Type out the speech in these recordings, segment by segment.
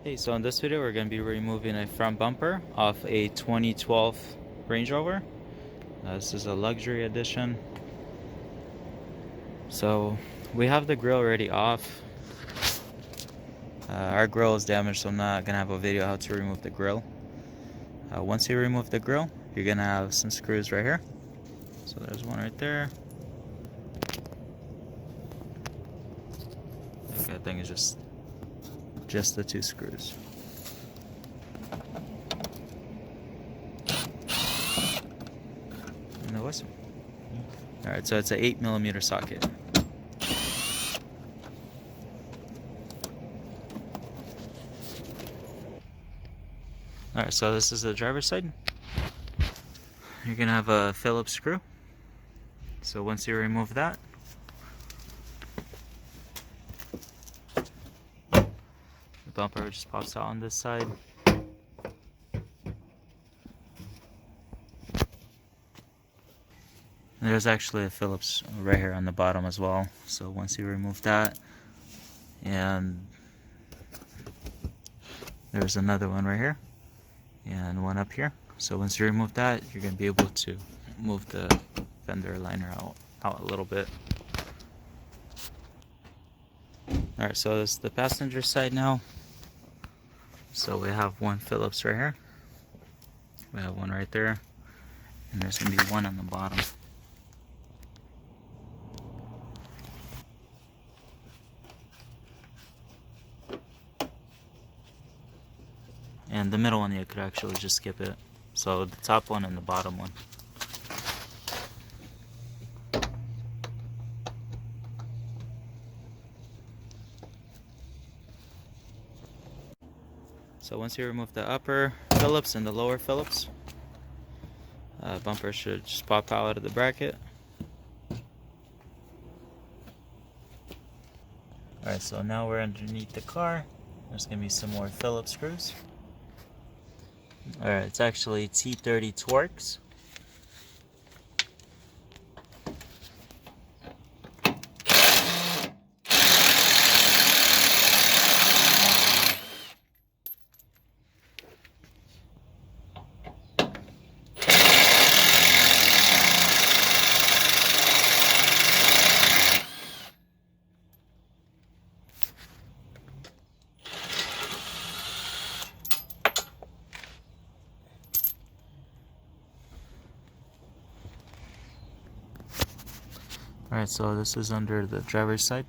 Hey, so in this video we're going to be removing a front bumper off a 2012 Range Rover. This is a luxury edition. So we have the grill already off. Our grill is damaged, so I'm not going to have a video how to remove the grill. Once you remove the grill, you're going to have some screws right here. So there's one right there. Okay, I think it's just the two screws. And the whistle. Alright, so it's an 8mm socket. Alright, so this is the driver's side. You're going to have a Phillips screw. So once you remove that, the bumper just pops out on this side. There's actually a Phillips right here on the bottom as well. So once you remove that, and there's another one right here and one up here. So once you remove that, you're going to be able to move the fender liner out a little bit. Alright, so this is the passenger side now. So we have one Phillips right here. We have one right there. And there's going to be one on the bottom. And the middle one, you could actually just skip it. So the top one and the bottom one. So once you remove the upper Phillips and the lower Phillips, bumper should just pop out of the bracket. Alright, so now we're underneath the car. There's going to be some more Phillips screws. Alright, it's actually T30 Torx. Alright, so this is under the driver's side.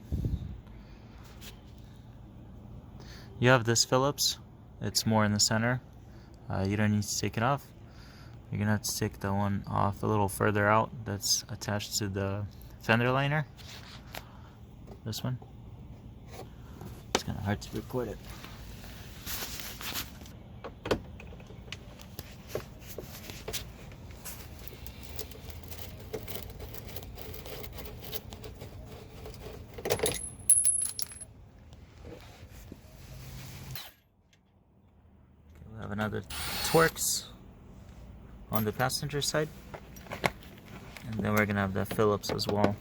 You have this Phillips. It's more in the center. You don't need to take it off. You're going to have to take the one off a little further out that's attached to the fender liner. This one. It's kind of hard to record it. We have another Torx on the passenger side, and then we're gonna have the Phillips as well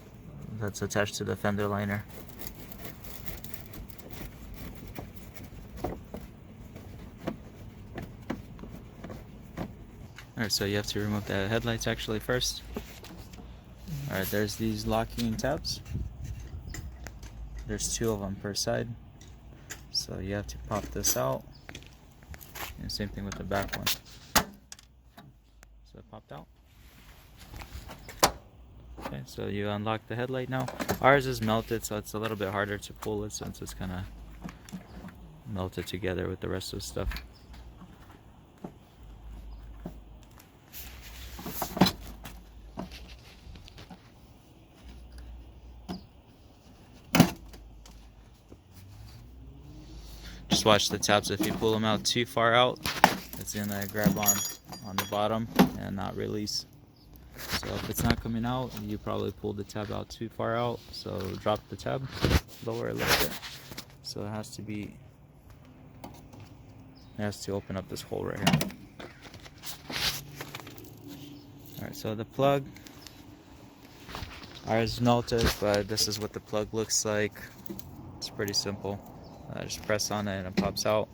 that's attached to the fender liner. Alright, so you have to remove the headlights actually first. Alright, there's these locking tabs. There's two of them per side, so you have to pop this out. And same thing with the back one. So it popped out. Okay, so you unlock the headlight now. Ours is melted, so it's a little bit harder to pull it since it's kind of melted together with the rest of the stuff. Just watch the tabs. If you pull them out too far out, it's gonna grab on the bottom and not release. So if it's not coming out, you probably pulled the tab out too far out. So drop the tab, lower it a little bit. So it has to open up this hole right here. Alright, so the plug. Ours is melted, but this is what the plug looks like. It's pretty simple. Just press on it and it pops out.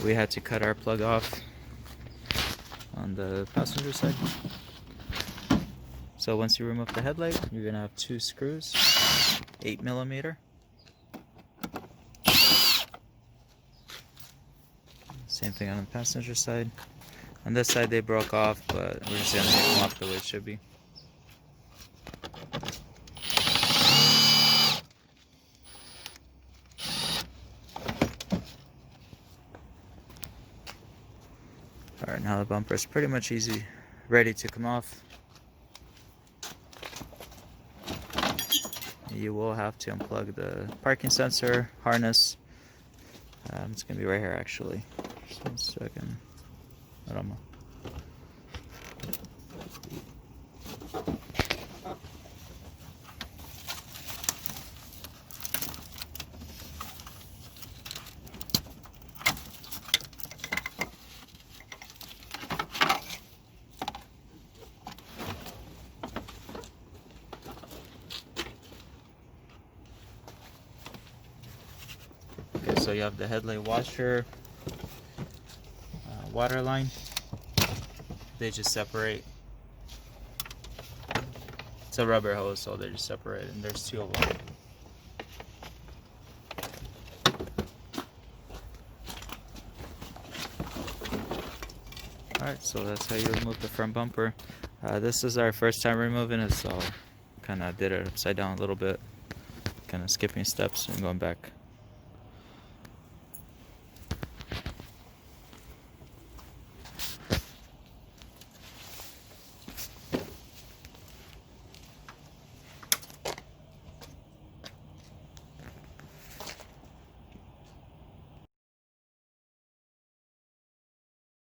we had to cut our plug off on the passenger side. So once you remove the headlight, you're gonna have 2 screws, 8mm. Same thing on the passenger side. On this side they broke off, but we're just gonna make them off the way it should be. Alright, now the bumper is pretty much easy, ready to come off. You will have to unplug the parking sensor harness. It's going to be right here actually. Just 1 second. I don't know. Okay, so you have the headlight washer, water line. They just separate. It's a rubber hose, so they just separate, and there's 2 of them. Alright, so that's how you remove the front bumper. This is our first time removing it, so kind of did it upside down a little bit, kind of skipping steps and going back.